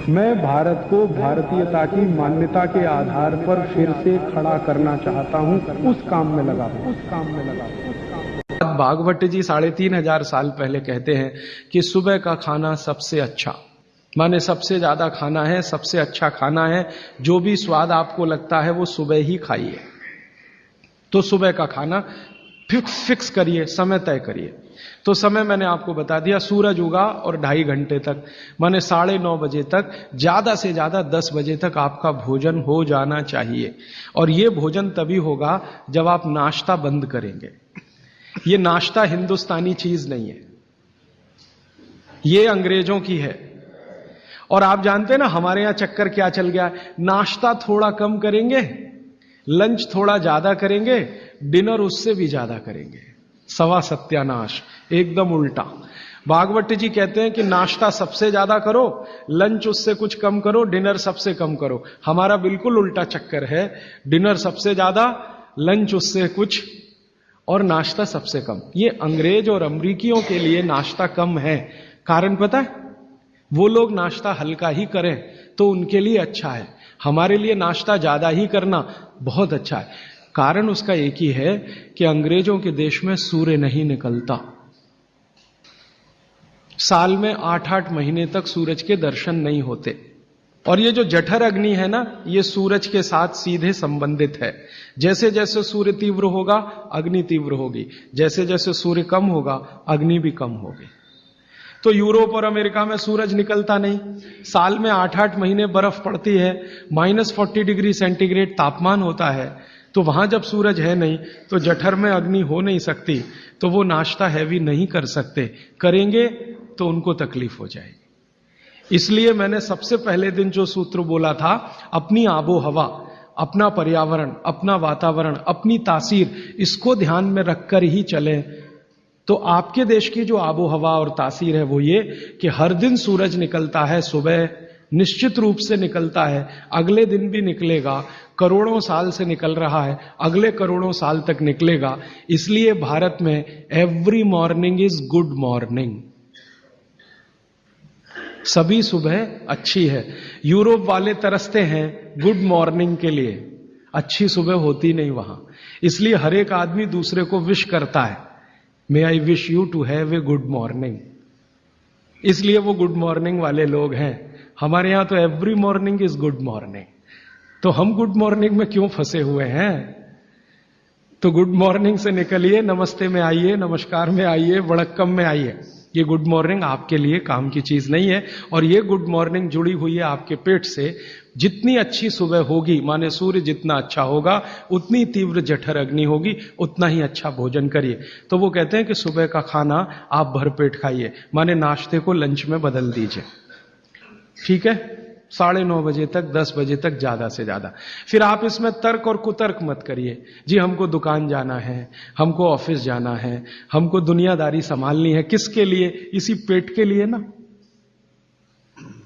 मैं भारत को भारतीयता की मान्यता के आधार पर फिर से खड़ा करना चाहता हूं, उस काम में लगा हूं। भागवत जी 3500 साल पहले कहते हैं कि सुबह का खाना सबसे अच्छा, माने सबसे ज्यादा खाना है, सबसे अच्छा खाना है। जो भी स्वाद आपको लगता है वो सुबह ही खाइए। तो सुबह का खाना फिक्स करिए, समय तय करिए। तो समय मैंने आपको बता दिया, सूरज उगा और 2.5 घंटे तक, माने 9:30 बजे तक, ज्यादा से ज्यादा 10 बजे तक आपका भोजन हो जाना चाहिए। और ये भोजन तभी होगा जब आप नाश्ता बंद करेंगे। ये नाश्ता हिंदुस्तानी चीज नहीं है, ये अंग्रेजों की है। और आप जानते हैं ना हमारे यहां चक्कर क्या चल गया है, नाश्ता थोड़ा कम करेंगे, लंच थोड़ा ज्यादा करेंगे, डिनर उससे भी ज्यादा करेंगे। सवा सत्यानाश, एकदम उल्टा। भागवत जी कहते हैं कि नाश्ता सबसे ज्यादा करो, लंच उससे कुछ कम करो, डिनर सबसे कम करो। हमारा बिल्कुल उल्टा चक्कर है, डिनर सबसे ज्यादा, लंच उससे कुछ, और नाश्ता सबसे कम। ये अंग्रेज और अमरीकियों के लिए नाश्ता कम है। कारण पता है? वो लोग नाश्ता हल्का ही करें तो उनके लिए अच्छा है, हमारे लिए नाश्ता ज्यादा ही करना बहुत अच्छा है। कारण उसका एक ही है कि अंग्रेजों के देश में सूर्य नहीं निकलता। साल में 8-8 महीने तक सूरज के दर्शन नहीं होते। और ये जो जठर अग्नि है ना, ये सूरज के साथ सीधे संबंधित है। जैसे जैसे सूर्य तीव्र होगा, अग्नि तीव्र होगी। जैसे जैसे सूर्य कम होगा, अग्नि भी कम होगी। तो यूरोप और अमेरिका में सूरज निकलता नहीं, साल में 8-8 महीने बर्फ पड़ती है, -40 डिग्री सेंटीग्रेड तापमान होता है। तो वहां जब सूरज है नहीं तो जठर में अग्नि हो नहीं सकती, तो वो नाश्ता हैवी नहीं कर सकते, करेंगे तो उनको तकलीफ हो जाएगी। इसलिए मैंने सबसे पहले दिन जो सूत्र बोला था, अपनी आबो हवा, अपना पर्यावरण, अपना वातावरण, अपनी तासीर, इसको ध्यान में रखकर ही चलें। तो आपके देश की जो आबो हवा और तासीर है वो ये कि हर दिन सूरज निकलता है, सुबह निश्चित रूप से निकलता है, अगले दिन भी निकलेगा, करोड़ों साल से निकल रहा है, अगले करोड़ों साल तक निकलेगा। इसलिए भारत में every morning is good morning, सभी सुबह अच्छी है। यूरोप वाले तरसते हैं गुड मॉर्निंग के लिए, अच्छी सुबह होती नहीं वहां। इसलिए हर एक आदमी दूसरे को विश करता है, may I wish you to have a good morning. इसलिए वो गुड मॉर्निंग वाले लोग हैं। हमारे यहां तो every morning is good morning. तो हम गुड मॉर्निंग में क्यों फंसे हुए हैं? तो गुड मॉर्निंग से निकलिए, नमस्ते में आइए, नमस्कार में आइए, वड़क्कम में आइए। ये गुड मॉर्निंग आपके लिए काम की चीज नहीं है। और ये गुड मॉर्निंग जुड़ी हुई है आपके पेट से। जितनी अच्छी सुबह होगी, माने सूर्य जितना अच्छा होगा, उतनी तीव्र जठर अग्नि होगी, उतना ही अच्छा भोजन करिए। तो वो कहते हैं कि सुबह का खाना आप भरपेट खाइए, माने नाश्ते को लंच में बदल दीजिए। ठीक है, 9:30 बजे तक, 10 बजे तक ज्यादा से ज्यादा। फिर आप इसमें तर्क और कुतर्क मत करिए, जी हमको दुकान जाना है, हमको ऑफिस जाना है, हमको दुनियादारी संभालनी है। किसके लिए? इसी पेट के लिए ना।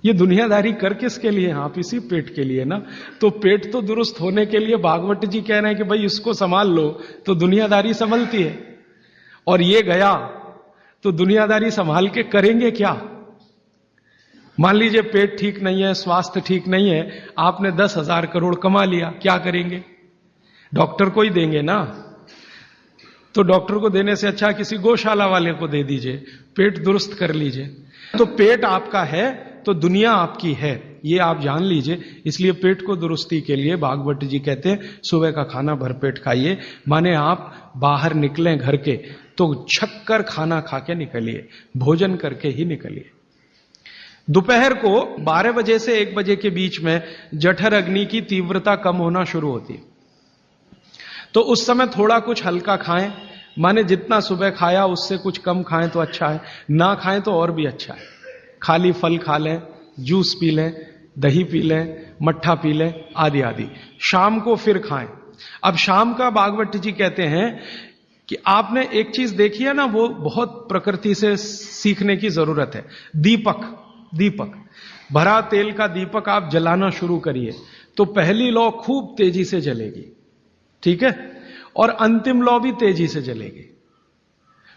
ये दुनियादारी कर किसके लिए? आप इसी पेट के लिए ना। तो पेट तो दुरुस्त होने के लिए भागवत जी कह रहे हैं कि भाई इसको संभाल लो तो दुनियादारी संभलती है। और ये गया तो दुनियादारी संभाल के करेंगे क्या? मान लीजिए पेट ठीक नहीं है, स्वास्थ्य ठीक नहीं है, आपने 10,000 करोड़ कमा लिया, क्या करेंगे? डॉक्टर को ही देंगे ना। तो डॉक्टर को देने से अच्छा किसी गौशाला वाले को दे दीजिए, पेट दुरुस्त कर लीजिए। तो पेट आपका है तो दुनिया आपकी है, ये आप जान लीजिए। इसलिए पेट को दुरुस्ती के लिए भागवत जी कहते हैं सुबह का खाना भरपेट खाइए। माने आप बाहर निकलें घर के तो छक्कर खाना खा के निकलिए, भोजन करके ही निकलिए। दोपहर को 12 बजे से 1 बजे के बीच में जठर अग्नि की तीव्रता कम होना शुरू होती है। तो उस समय थोड़ा कुछ हल्का खाएं, माने जितना सुबह खाया उससे कुछ कम खाएं तो अच्छा है, ना खाएं तो और भी अच्छा है। खाली फल खा लें, जूस पी लें, दही पी लें, मट्ठा पी लें, आदि आदि। शाम को फिर खाएं। अब शाम का भागवत जी कहते हैं कि आपने एक चीज देखी है ना, वो बहुत प्रकृति से सीखने की जरूरत है। दीपक भरा तेल का दीपक आप जलाना शुरू करिए तो पहली लौ खूब तेजी से जलेगी, ठीक है, और अंतिम लौ भी तेजी से जलेगी।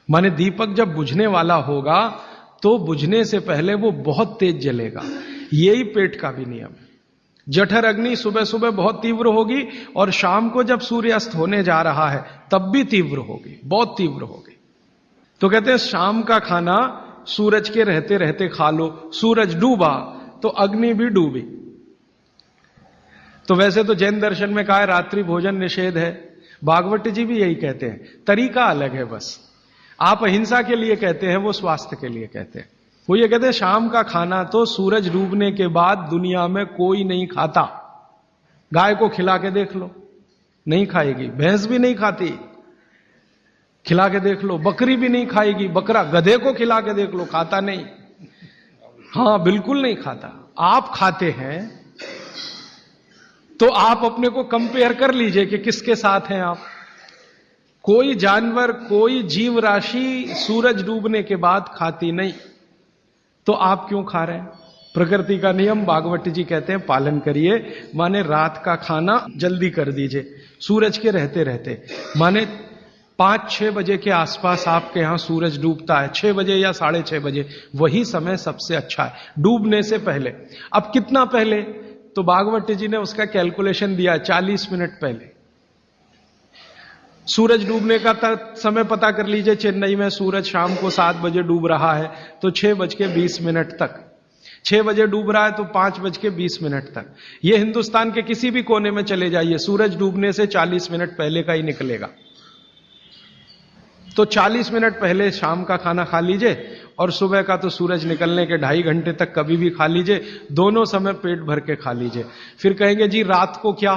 माने दीपक जब बुझने वाला होगा तो बुझने से पहले वो बहुत तेज जलेगा। यही पेट का भी नियम है। जठर अग्नि सुबह सुबह बहुत तीव्र होगी और शाम को जब सूर्यास्त होने जा रहा है तब भी तीव्र होगी, बहुत तीव्र होगी। तो कहते हैं शाम का खाना सूरज के रहते रहते खा लो। सूरज डूबा तो अग्नि भी डूबी। तो वैसे तो जैन दर्शन में कहा है रात्रि भोजन निषेध है, भागवत जी भी यही कहते हैं, तरीका अलग है बस। आप अहिंसा के लिए कहते हैं, वो स्वास्थ्य के लिए कहते हैं। वो ये कहते हैं शाम का खाना तो सूरज डूबने के बाद दुनिया में कोई नहीं खाता। गाय को खिला के देख लो, नहीं खाएगी। भैंस भी नहीं खाती, खिला के देख लो। बकरी भी नहीं खाएगी, बकरा गधे को खिला के देख लो, खाता नहीं। हां, बिल्कुल नहीं खाता। आप खाते हैं तो आप अपने को कंपेयर कर लीजिए कि किसके साथ हैं आप। कोई जानवर, कोई जीव राशि सूरज डूबने के बाद खाती नहीं, तो आप क्यों खा रहे हैं? प्रकृति का नियम भागवत जी कहते हैं पालन करिए। माने रात का खाना जल्दी कर दीजिए सूरज के रहते रहते। माने 5-6 बजे के आसपास आपके यहां सूरज डूबता है, 6 बजे या 6:30 बजे, वही समय सबसे अच्छा है, डूबने से पहले। अब कितना पहले? तो भागवत जी ने उसका कैलकुलेशन दिया, 40 मिनट पहले। सूरज डूबने का समय पता कर लीजिए। चेन्नई में सूरज शाम को 7 बजे डूब रहा है तो 6:20 तक। 6 बजे डूब रहा है तो 5:20 तक। यह हिंदुस्तान के किसी भी कोने में चले जाइए, सूरज डूबने से 40 मिनट पहले का ही निकलेगा। तो 40 मिनट पहले शाम का खाना खा लीजिए और सुबह का तो सूरज निकलने के 2.5 घंटे तक कभी भी खा लीजिए। दोनों समय पेट भर के खा लीजिए। फिर कहेंगे जी रात को क्या?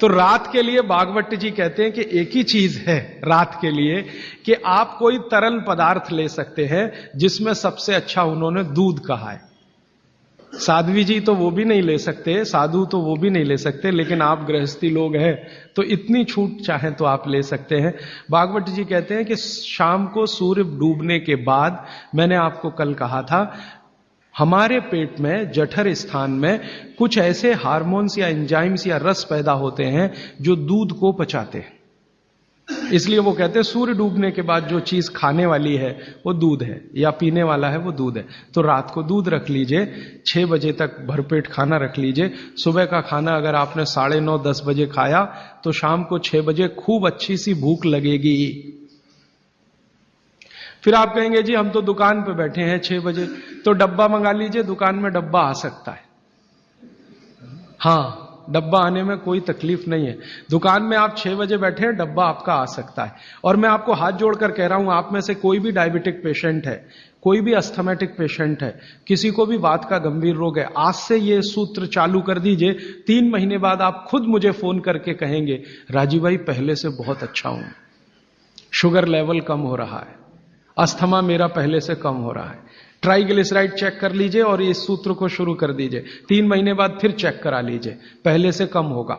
तो रात के लिए भागवत जी कहते हैं कि एक ही चीज है रात के लिए, कि आप कोई तरल पदार्थ ले सकते हैं जिसमें सबसे अच्छा उन्होंने दूध कहा है। साध्वी जी तो वो भी नहीं ले सकते, साधु तो वो भी नहीं ले सकते, लेकिन आप गृहस्थी लोग हैं तो इतनी छूट चाहें तो आप ले सकते हैं। भागवत जी कहते हैं कि शाम को सूर्य डूबने के बाद, मैंने आपको कल कहा था, हमारे पेट में जठर स्थान में कुछ ऐसे हार्मोन्स या एंजाइम्स या रस पैदा होते हैं जो दूध को पचाते हैं। इसलिए वो कहते हैं सूर्य डूबने के बाद जो चीज खाने वाली है वो दूध है, या पीने वाला है वो दूध है। तो रात को दूध रख लीजिए, 6 बजे तक भरपेट खाना रख लीजिए। सुबह का खाना अगर आपने 9:30-10 बजे खाया तो शाम को 6 बजे खूब अच्छी सी भूख लगेगी। फिर आप कहेंगे जी हम तो दुकान पे बैठे हैं 6 बजे, तो डब्बा मंगा लीजिए, दुकान में डब्बा आ सकता है। हां, डब्बा आने में कोई तकलीफ नहीं है। दुकान में आप 6 बजे बैठे हैं, डब्बा आपका आ सकता है। और मैं आपको हाथ जोड़कर कह रहा हूं, आप में से कोई भी डायबिटिक पेशेंट है, कोई भी अस्थमेटिक पेशेंट है, किसी को भी वात का गंभीर रोग है, आज से ये सूत्र चालू कर दीजिए। 3 महीने बाद आप खुद मुझे फोन करके कहेंगे राजीव भाई पहले से बहुत अच्छा हूं, शुगर लेवल कम हो रहा है, अस्थमा मेरा पहले से कम हो रहा है। ट्राइग्लिसराइड चेक कर लीजिए और इस सूत्र को शुरू कर दीजिए। 3 महीने बाद फिर चेक करा लीजिए, पहले से कम होगा।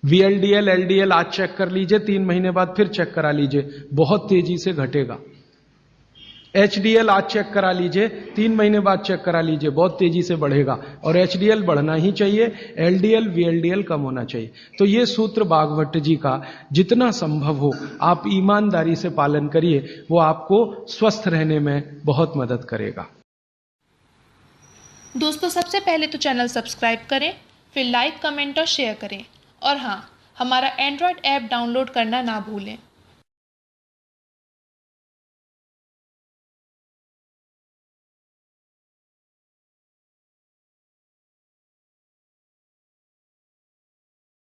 VLDL, LDL आज चेक कर लीजिए, 3 महीने बाद फिर चेक करा लीजिए, बहुत तेजी से घटेगा। HDL आज चेक करा लीजिए, 3 महीने बाद चेक करा लीजिए, बहुत तेजी से बढ़ेगा। और HDL बढ़ना ही चाहिए, LDL, VLDL कम होना चाहिए। तो ये सूत्र भागवत जी का जितना संभव हो आप ईमानदारी से पालन करिए, वो आपको स्वस्थ रहने में बहुत मदद करेगा। दोस्तों, सबसे पहले तो चैनल सब्सक्राइब करें, फिर लाइक, कमेंट और शेयर करें। और हाँ, हमारा एंड्रॉयड ऐप डाउनलोड करना ना भूलें।